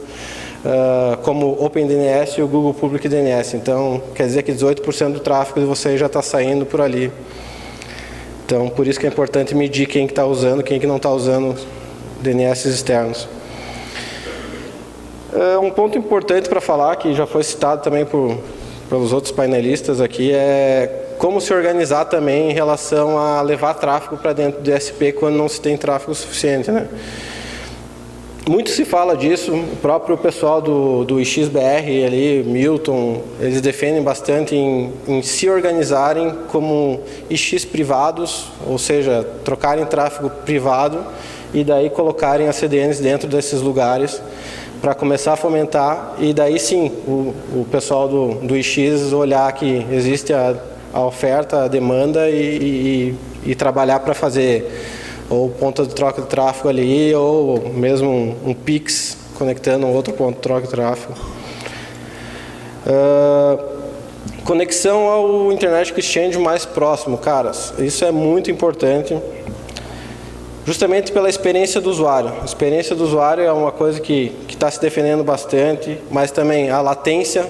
como OpenDNS e o Google Public DNS. Então, quer dizer que 18% do tráfego de vocês já está saindo por ali. Então, por isso que é importante medir quem que está usando, quem que não está usando DNS externos. Um ponto importante para falar, que já foi citado também pelos outros painelistas aqui, é como se organizar também em relação a levar tráfego para dentro do ISP quando não se tem tráfego suficiente, né? Muito se fala disso, o próprio pessoal do IXBR ali, Milton, eles defendem bastante em se organizarem como IX privados, ou seja, trocarem tráfego privado e daí colocarem as CDNs dentro desses lugares para começar a fomentar, e daí sim o pessoal do IX olhar que existe a oferta, a demanda e trabalhar para fazer ou ponto de troca de tráfego ali, ou mesmo um PIX conectando um outro ponto de troca de tráfego. Conexão ao Internet Exchange mais próximo, caras, isso é muito importante, justamente pela experiência do usuário. A experiência do usuário é uma coisa que está se defendendo bastante, mas também a latência,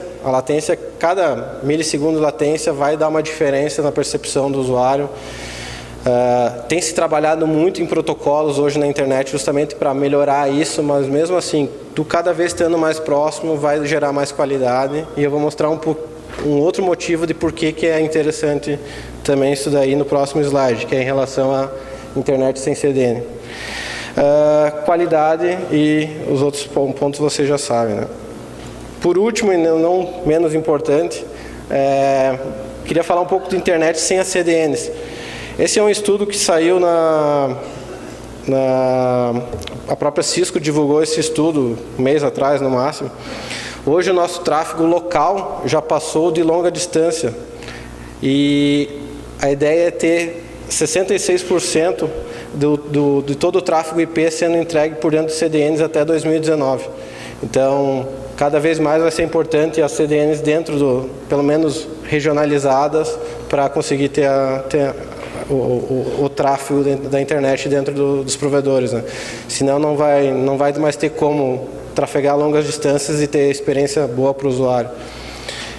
cada milissegundo de latência vai dar uma diferença na percepção do usuário. Tem se trabalhado muito em protocolos hoje na internet justamente para melhorar isso, mas mesmo assim, tu cada vez estando mais próximo vai gerar mais qualidade, e eu vou mostrar um outro motivo de por que é interessante também isso daí no próximo slide, que é em relação à internet sem CDN. Qualidade e os outros pontos vocês já sabem, né? Por último, e não menos importante, queria falar um pouco de internet sem as CDNs. Esse é um estudo que saiu a própria Cisco divulgou esse estudo um mês atrás, no máximo. Hoje o nosso tráfego local já passou de longa distância. E a ideia é ter 66% de todo o tráfego IP sendo entregue por dentro de CDNs até 2019. Então, cada vez mais vai ser importante as CDNs dentro pelo menos regionalizadas, para conseguir ter o tráfego da internet dentro dos provedores, né? Senão não vai mais ter como trafegar longas distâncias e ter experiência boa para o usuário.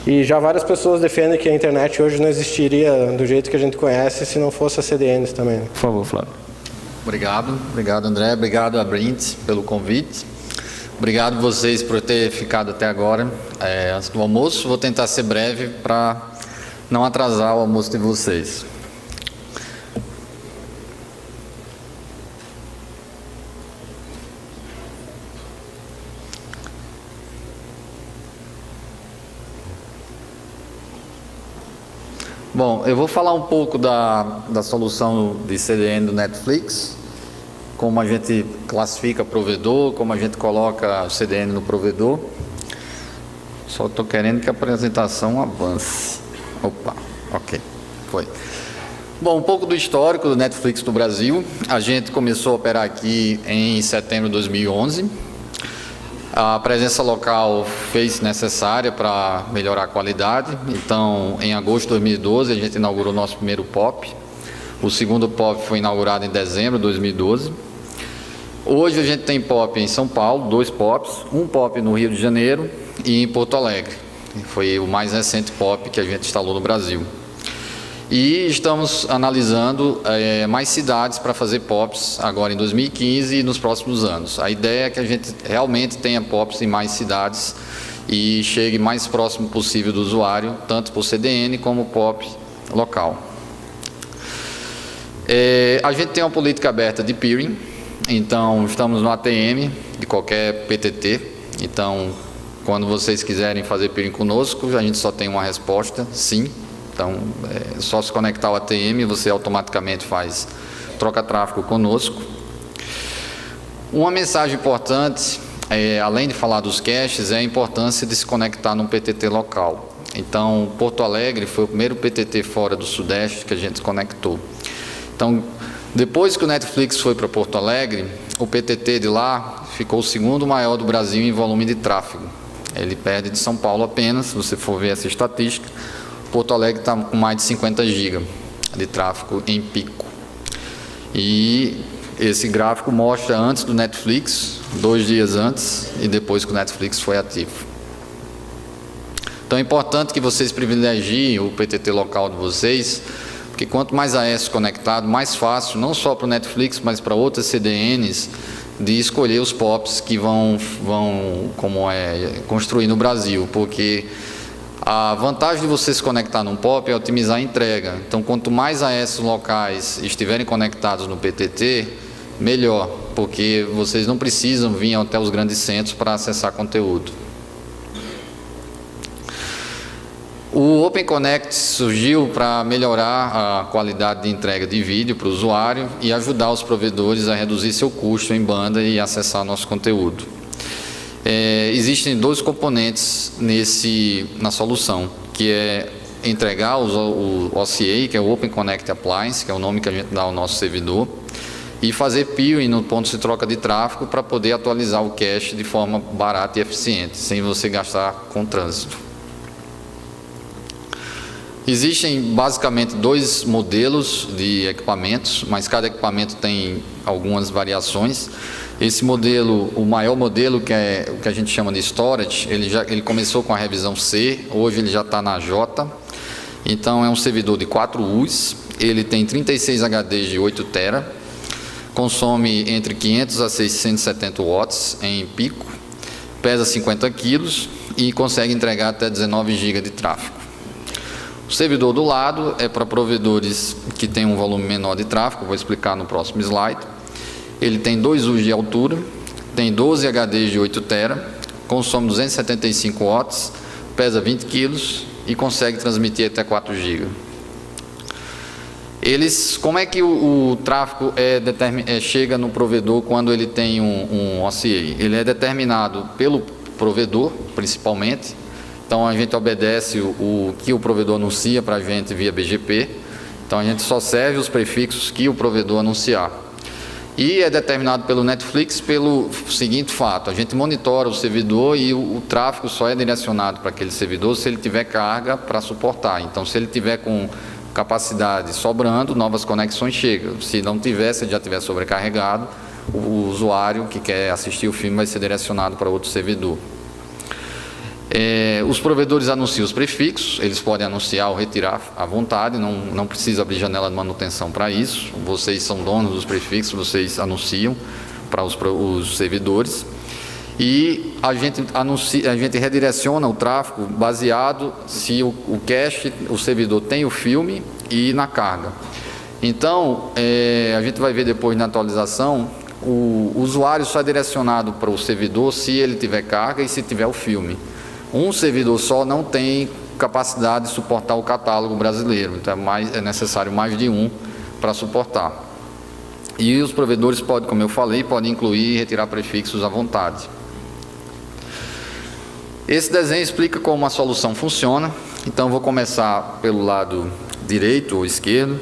E já várias pessoas defendem que a internet hoje não existiria do jeito que a gente conhece se não fosse as CDNs também. Por favor, Flávio. Obrigado André, obrigado a Brint pelo convite. Obrigado vocês por ter ficado até agora. Antes do almoço, vou tentar ser breve para não atrasar o almoço de vocês. Bom, eu vou falar um pouco da solução de CDN do Netflix, como a gente classifica provedor, como a gente coloca o CDN no provedor. Só estou querendo que a apresentação avance. Opa, ok, foi. Bom, um pouco do histórico do Netflix no Brasil. A gente começou a operar aqui em setembro de 2011. A presença local fez necessária para melhorar a qualidade. Então, em agosto de 2012, a gente inaugurou nosso primeiro POP. O segundo POP foi inaugurado em dezembro de 2012. Hoje a gente tem POP em São Paulo, 2 POPs, um POP no Rio de Janeiro e em Porto Alegre. Foi o mais recente POP que a gente instalou no Brasil. E estamos analisando mais cidades para fazer POPs agora em 2015 e nos próximos anos. A ideia é que a gente realmente tenha POPs em mais cidades e chegue mais próximo possível do usuário, tanto por CDN como POP local. A gente tem uma política aberta de peering, então estamos no ATM de qualquer PTT. Então, quando vocês quiserem fazer peering conosco, a gente só tem uma resposta, sim. Então, é só se conectar ao ATM e você automaticamente troca tráfego conosco. Uma mensagem importante, além de falar dos caches, é a importância de se conectar num PTT local. Então, Porto Alegre foi o primeiro PTT fora do Sudeste que a gente se conectou. Então, depois que o Netflix foi para Porto Alegre, o PTT de lá ficou o segundo maior do Brasil em volume de tráfego. Ele perde de São Paulo apenas, se você for ver essa estatística. Porto Alegre está com mais de 50 GB de tráfego em pico. E esse gráfico mostra antes do Netflix, 2 dias antes, e depois que o Netflix foi ativo. Então é importante que vocês privilegiem o PTT local de vocês, porque quanto mais AS conectado, mais fácil, não só para o Netflix, mas para outras CDNs, de escolher os POPs que vão construir no Brasil, porque a vantagem de você se conectar num POP é otimizar a entrega. Então, quanto mais AS locais estiverem conectados no PTT, melhor, porque vocês não precisam vir até os grandes centros para acessar conteúdo. O Open Connect surgiu para melhorar a qualidade de entrega de vídeo para o usuário e ajudar os provedores a reduzir seu custo em banda e acessar nosso conteúdo. Existem 2 componentes na solução, que é entregar o OCA, que é o Open Connect Appliance, que é o nome que a gente dá ao nosso servidor, e fazer peering no ponto de troca de tráfego para poder atualizar o cache de forma barata e eficiente, sem você gastar com trânsito. Existem basicamente 2 modelos de equipamentos, mas cada equipamento tem algumas variações. Esse modelo, o maior modelo, que é o que a gente chama de storage, ele começou com a revisão C, hoje ele já está na J. Então é um servidor de 4 U's, ele tem 36 HDs de 8 TB, consome entre 500 a 670 watts em pico, pesa 50 kg e consegue entregar até 19 GB de tráfego. O servidor do lado é para provedores que têm um volume menor de tráfego, vou explicar no próximo slide. Ele tem 2 U's de altura, tem 12 HDs de 8 TB, consome 275 watts, pesa 20 kg e consegue transmitir até 4 GB. Como é que o tráfego chega no provedor quando ele tem um OCA? Ele é determinado pelo provedor, principalmente. Então, a gente obedece o que o provedor anuncia para a gente via BGP. Então, a gente só serve os prefixos que o provedor anunciar. E é determinado pelo Netflix pelo seguinte fato: a gente monitora o servidor e o tráfego só é direcionado para aquele servidor se ele tiver carga para suportar. Então, se ele tiver com capacidade sobrando, novas conexões chegam. Se não tiver, se já tiver sobrecarregado, o usuário que quer assistir o filme vai ser direcionado para outro servidor. Os provedores anunciam os prefixos, eles podem anunciar ou retirar à vontade, não precisa abrir janela de manutenção para isso. Vocês são donos dos prefixos, vocês anunciam para os servidores. E a gente redireciona o tráfego baseado se o cache, o servidor tem o filme e na carga. Então, a gente vai ver depois na atualização, o usuário só é direcionado para o servidor se ele tiver carga e se tiver o filme. Um servidor só não tem capacidade de suportar o catálogo brasileiro, então é necessário mais de um para suportar. E os provedores podem, como eu falei, podem incluir e retirar prefixos à vontade. Esse desenho explica como a solução funciona. Então, vou começar pelo lado direito ou esquerdo,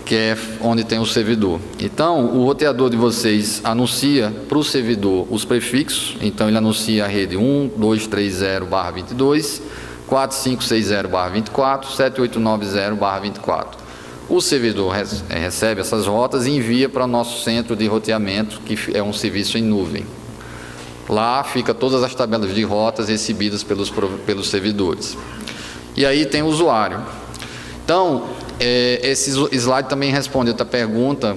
que é onde tem o servidor. Então, o roteador de vocês anuncia para o servidor os prefixos. Então, ele anuncia a rede 1230/22, 4560/24, 7890/24. O servidor recebe essas rotas e envia para o nosso centro de roteamento, que é um serviço em nuvem. Lá fica todas as tabelas de rotas recebidas pelos servidores. E aí tem o usuário. Então, esse slide também responde outra pergunta,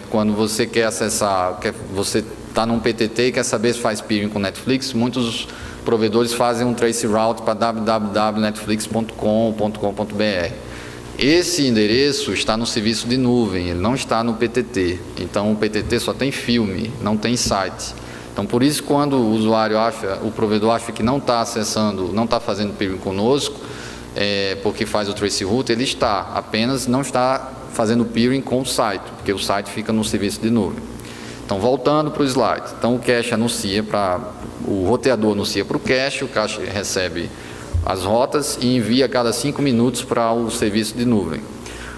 quando você quer acessar, você está num PTT e quer saber se faz peering com Netflix, muitos provedores fazem um trace route para www.netflix.com.br. Esse endereço está no serviço de nuvem, ele não está no PTT. Então, o PTT só tem filme, não tem site. Então, por isso, quando o usuário o provedor acha que não está acessando, não está fazendo peering conosco, porque faz o trace route, ele apenas não está fazendo peering com o site, porque o site fica no serviço de nuvem. Então, voltando para o slide. Então, o cache o roteador anuncia para o cache recebe as rotas e envia a cada 5 minutos para o serviço de nuvem.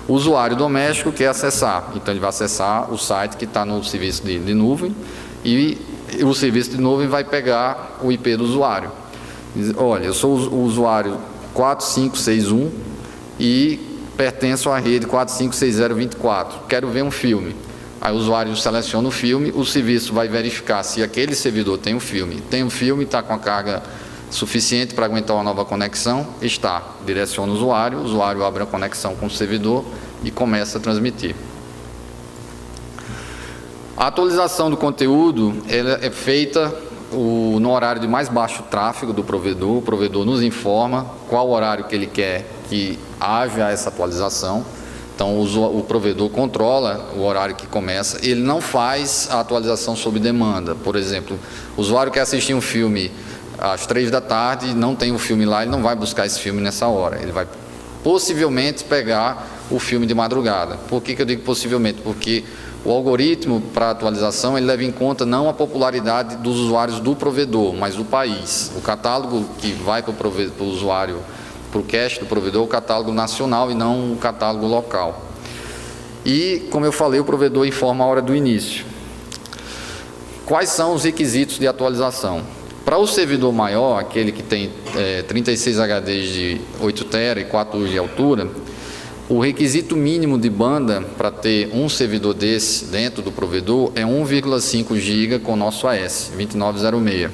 O usuário doméstico quer acessar, então ele vai acessar o site que está no serviço de nuvem e o serviço de nuvem vai pegar o IP do usuário. Diz, olha, eu sou o usuário 4561 e pertenço à rede 456024, quero ver um filme. Aí o usuário seleciona o filme, o serviço vai verificar se aquele servidor tem um filme. Tem um filme, está com a carga suficiente para aguentar uma nova conexão? Está. Direciona o usuário abre a conexão com o servidor e começa a transmitir. A atualização do conteúdo ela é feita no horário de mais baixo tráfego do provedor. O provedor nos informa qual horário que ele quer que haja essa atualização. Então, o provedor controla o horário que começa. Ele não faz a atualização sob demanda. Por exemplo, o usuário quer assistir um filme às 3 da tarde, não tem o filme lá, ele não vai buscar esse filme nessa hora. Ele vai possivelmente pegar o filme de madrugada. Por que eu digo possivelmente? Porque o algoritmo para atualização ele leva em conta não a popularidade dos usuários do provedor, mas do país. O catálogo que vai para o usuário, para o cache do provedor, é o catálogo nacional e não o catálogo local. E, como eu falei, o provedor informa a hora do início. Quais são os requisitos de atualização? Para o servidor maior, aquele que tem 36 HDs de 8 TB e 4 de altura, o requisito mínimo de banda para ter um servidor desse dentro do provedor é 1,5 GB com nosso AS, 2906.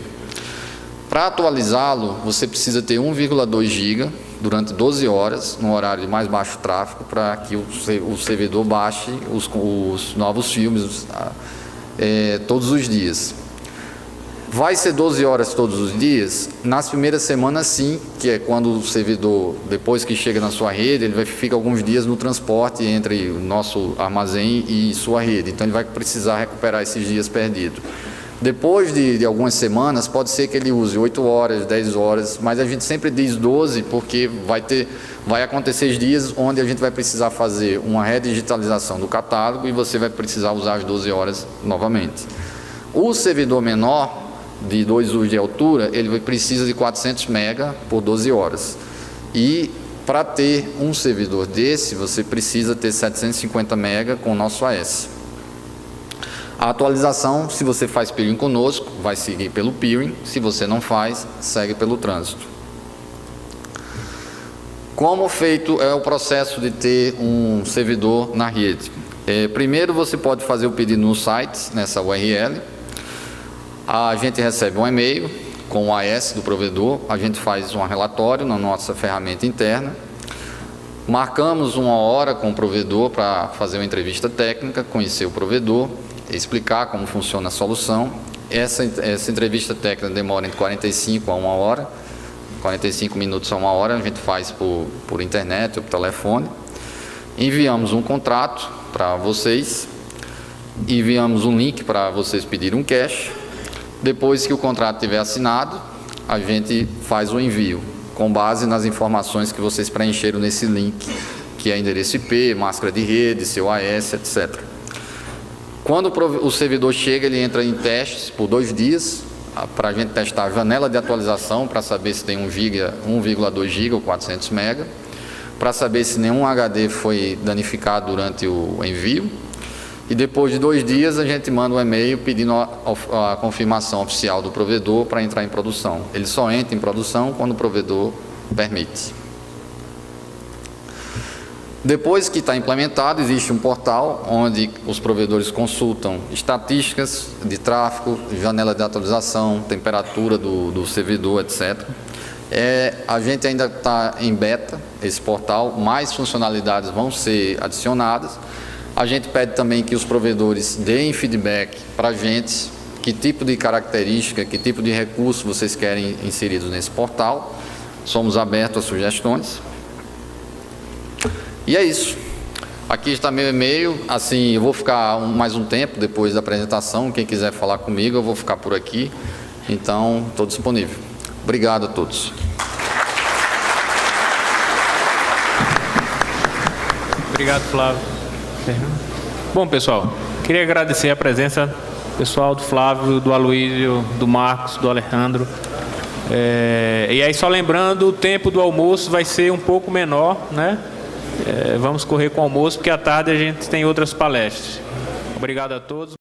Para atualizá-lo, você precisa ter 1,2 GB durante 12 horas, no horário de mais baixo tráfego, para que o servidor baixe os novos filmes todos os dias. Vai ser 12 horas todos os dias? Nas primeiras semanas, sim, que é quando o servidor, depois que chega na sua rede, ele vai ficar alguns dias no transporte entre o nosso armazém e sua rede. Então, ele vai precisar recuperar esses dias perdidos. Depois de algumas semanas, pode ser que ele use 8 horas, 10 horas, mas a gente sempre diz 12, porque vai acontecer dias onde a gente vai precisar fazer uma redigitalização do catálogo e você vai precisar usar as 12 horas novamente. O servidor menor, de 2 US de altura, ele precisa de 400 MB por 12 horas. E para ter um servidor desse, você precisa ter 750 MB com o nosso AS. A atualização, se você faz peering conosco, vai seguir pelo peering. Se você não faz, segue pelo trânsito. Como feito é o processo de ter um servidor na rede? Primeiro, você pode fazer o pedido no site, nessa URL. A gente recebe um e-mail com o AS do provedor, a gente faz um relatório na nossa ferramenta interna, marcamos uma hora com o provedor para fazer uma entrevista técnica, conhecer o provedor, explicar como funciona a solução. Essa entrevista técnica demora entre 45 a 1 hora, 45 minutos a 1 hora, a gente faz por internet ou por telefone. Enviamos um contrato para vocês, enviamos um link para vocês pedirem um cache. Depois que o contrato estiver assinado, a gente faz o envio, com base nas informações que vocês preencheram nesse link, que é endereço IP, máscara de rede, seu AS, etc. Quando o servidor chega, ele entra em testes por 2 dias, para a gente testar a janela de atualização, para saber se tem 1,2 GB ou 400 MB, para saber se nenhum HD foi danificado durante o envio. E depois de 2 dias a gente manda um e-mail pedindo a confirmação oficial do provedor para entrar em produção. Ele só entra em produção quando o provedor permite. Depois que está implementado, existe um portal onde os provedores consultam estatísticas de tráfego, janela de atualização, temperatura do servidor, etc. A gente ainda está em beta, esse portal, mais funcionalidades vão ser adicionadas. A gente pede também que os provedores deem feedback para a gente, que tipo de característica, que tipo de recurso vocês querem inseridos nesse portal. Somos abertos a sugestões. E é isso. Aqui está meu e-mail. Assim, eu vou ficar mais um tempo depois da apresentação. Quem quiser falar comigo, eu vou ficar por aqui. Então, estou disponível. Obrigado a todos. Obrigado, Flávio. Bom, pessoal, queria agradecer a presença pessoal do Flávio, do Aloísio, do Marcos, do Alejandro. E aí, só lembrando, o tempo do almoço vai ser um pouco menor, né? Vamos correr com o almoço, porque à tarde a gente tem outras palestras. Obrigado a todos.